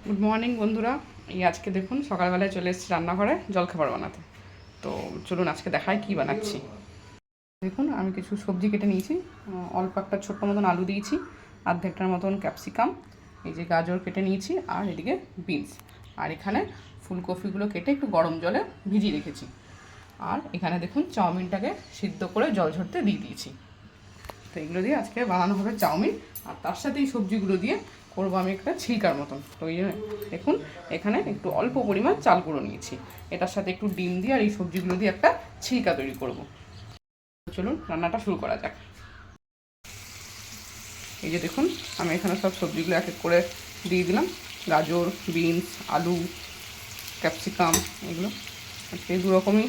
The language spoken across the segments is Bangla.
গুড মর্নিং বন্ধুরা। আজকে দেখুন সকালবেলায় চলে এসেছি রান্নাঘরে জলখাবার বানাতে। তো চলুন আজকে দেখাই কি বানাচ্ছি। দেখুন আমি কিছু সবজি কেটে নিয়েছি। অল্প একটা ছোট্ট মতন আলু দিয়েছি, অর্ধেকটার মতন ক্যাপসিকাম, এই যে গাজর কেটে নিয়েছি, আর এদিকে বিনস, আর এখানে ফুলকপিগুলো কেটে একটু গরম জলে ভিজিয়ে রেখেছি। আর এখানে দেখুন চাউমিনটাকে সিদ্ধ করে জল ঝরতে দিয়ে দিয়েছি। তো এগুলো দিয়ে আজকে বানানো হবে চাউমিন, আর তার সাথে এই সবজিগুলো দিয়ে করবো আমি একটা ছিলকার মতন। তো এই দেখুন এখানে একটু অল্প পরিমাণ চাল গুঁড়ো নিয়েছি, এটার সাথে একটু ডিম দিয়ে আর এই সবজিগুলো দিয়ে একটা ছিলকা তৈরি করব। চলুন রান্নাটা শুরু করা যাক। এই যে দেখুন আমি এখানে সব সবজিগুলো এক এক করে দিয়ে দিলাম, গাজর, বিনস, আলু, ক্যাপসিকাম, এগুলো আজকে দু রকমই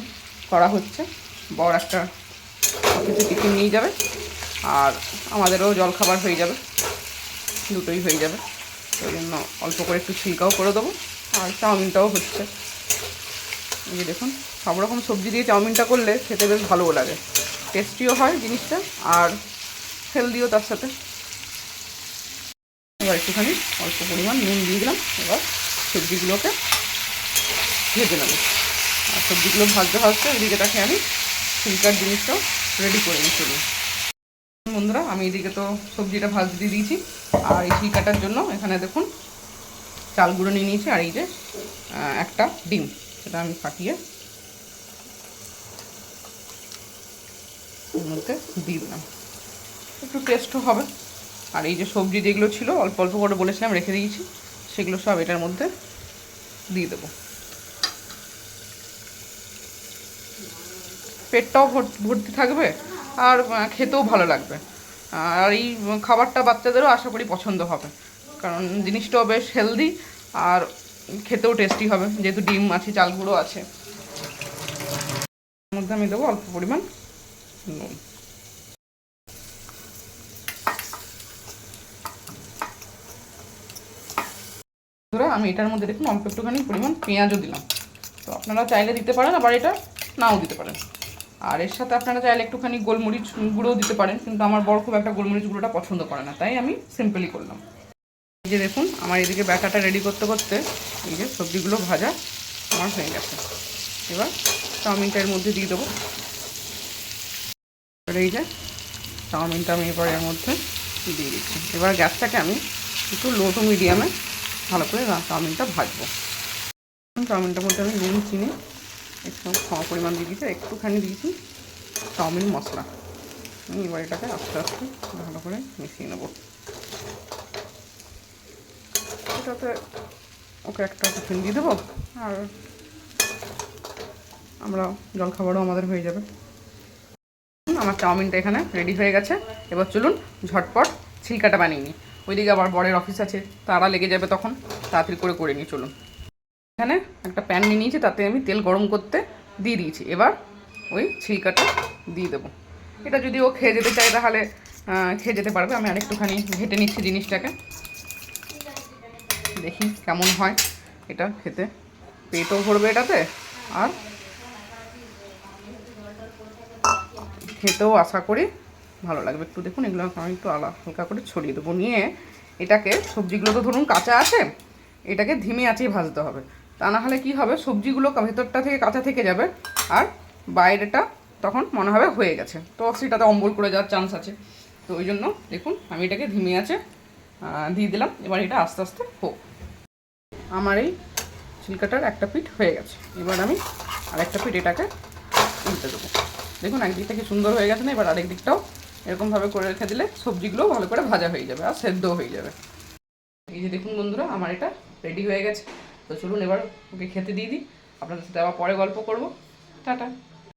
করা হচ্ছে। বড় একটা অফিসে টিফিন নিয়ে যাবে, আর আমাদেরও জলখাবার হয়ে যাবে, দুটোই হয়ে যাবে। ওই জন্য অল্প করে একটু ছিলকাও করে দেবো, আর চাউমিনটাও হচ্ছে। এই যে দেখুন সব রকম সবজি দিয়ে চাউমিনটা করলে খেতে বেশ ভালোও লাগে, টেস্টিও হয় জিনিসটা, আর হেলদিও তার সাথে। এবার একটুখানি অল্প পরিমাণ নুন দিয়ে দিলাম। এবার সবজিগুলোকে ভেজে নেব, আর সবজিগুলো ভাজতে ভাজতে এদিকেটাকে আমি ছিলকার জিনিসটাও রেডি করে নিয়ে চলুন। বন্ধুরা আমি এদিকে তো সবজিটা ভাজতে দিয়েছি, আর এই ছিলকাটার জন্য এখানে দেখুন চাল গুঁড়ো নিয়ে নিয়েছি, আর এই যে একটা ডিম, সেটা আমি ফাটিয়ে এর মধ্যে দিয়ে দিলাম, একটু টেস্টও হবে। আর এই যে সবজি যেগুলো ছিল অল্প অল্প করে বলেছিলাম রেখে দিয়েছি, সেগুলো সব এটার মধ্যে দিয়ে দেবো। পেটটাও ভর্তি থাকবে, আর খেতেও ভালো লাগবে। আর এই খাবারটা বাচ্চাদেরও আশা করি পছন্দ হবে, কারণ জিনিসটাও বেশ হেলদি, আর খেতেও টেস্টি হবে, যেহেতু ডিম আছে, চাল গুঁড়ো আছে। এর মধ্যে আমি দেবো অল্প পরিমাণ নুন। আমি এটার মধ্যে দেখুন অল্প একটুখানি পরিমাণ পেঁয়াজও দিলাম। তো আপনারা চাইলে দিতে পারেন, আবার এটা নাও দিতে পারেন। আর এর সাথে আপনারা চাইলে একটুখানি গোলমরিচ গুঁড়োও দিতে পারেন, কিন্তু আমার বড় খুব একটা গোলমরিচ গুঁড়োটা পছন্দ করে না, তাই আমি সিম্পলি করলাম। এই যে দেখুন আমার এদিকে ব্যাটাটা রেডি করতে করতে এই যে সবজিগুলো ভাজা আমার হয়ে গেছে। এবার চাউমিনটা এর মধ্যে দিয়ে দেবো। এবার এই যে চাউমিনটা আমি এবার এর মধ্যে দিয়ে দিচ্ছি। এবার গ্যাসটাকে আমি একটু লো টু মিডিয়ামে ভালো করে চাউমিনটা ভাজবো। চাউমিনটার মধ্যে আমি নুন, চিনি একটু কম পরিমাণ দিয়ে দিয়েছি, একটুখানি দিয়েছি চাউমিন মশলা। আমি এবার এটাকে আস্তে আস্তে ভালো করে মিশিয়ে নেবো। এটাতে ওকে একটা টিফিন দিয়ে দেবো, আর আমরা জলখাবারও আমাদের হয়ে যাবে। আমার চাউমিনটা এখানে রেডি হয়ে গেছে। এবার চলুন ঝটপট ছিলকাটা বানিয়ে নিই, ওইদিকে আবার বরের অফিস আছে, তারা লেগে যাবে, তখন তাড়াতাড়ি করে নিই। চলুন, এখানে একটা প্যান নিয়ে নিয়েছি, তাতে আমি তেল গরম করতে দিয়ে দিয়েছি। এবার ওই ছিলকাটা দিয়ে দেবো। এটা যদি ও খেয়ে যেতে চায় তাহলে খেয়ে যেতে পারবে। আমি আরেকটুখানি ঘেটে নিচ্ছি জিনিসটাকে, দেখি কেমন হয় এটা খেতে। পেটও ভরবে এটাতে, আর খেতেও আশা করি ভালো লাগবে। একটু দেখুন এগুলো আমি একটু হালকা করে ছড়িয়ে দেবো। নিয়ে এটাকে, সবজিগুলো তো ধরুন কাঁচা আছে, এটাকে ধিমে আঁচেই ভাজতে হবে, তা না হলে কী হবে, সবজিগুলো ভেতরটা থেকে কাঁচা থেকে যাবে, আর বাইরেটা তখন মনে হবে হয়ে গেছে, তো সেটাতে অম্বল করে যাওয়ার চান্স আছে। তো ওই জন্য দেখুন আমি এটাকে ধিমে আঁচে দিয়ে দিলাম। এবার এটা আস্তে আস্তে হোক। আমার এই ছিলকাটার একটা পিঠ হয়ে গেছে, এবার আমি আরেকটা পিঠ এটাকে উল্টে দেবো। দেখুন একদিকটা কি সুন্দর হয়ে গেছে না? এবার আরেক দিকটাও এরকমভাবে করে রেখে দিলে সবজিগুলোও ভালো করে ভাজা হয়ে যাবে, আর সেদ্ধও হয়ে যাবে। এই যে দেখুন বন্ধুরা আমার এটা রেডি হয়ে গেছে। তো চলুন এবার ওকে খেতে দিয়ে দিই, আপনাদের সাথে আবার পরে গল্প করবো। টাটা।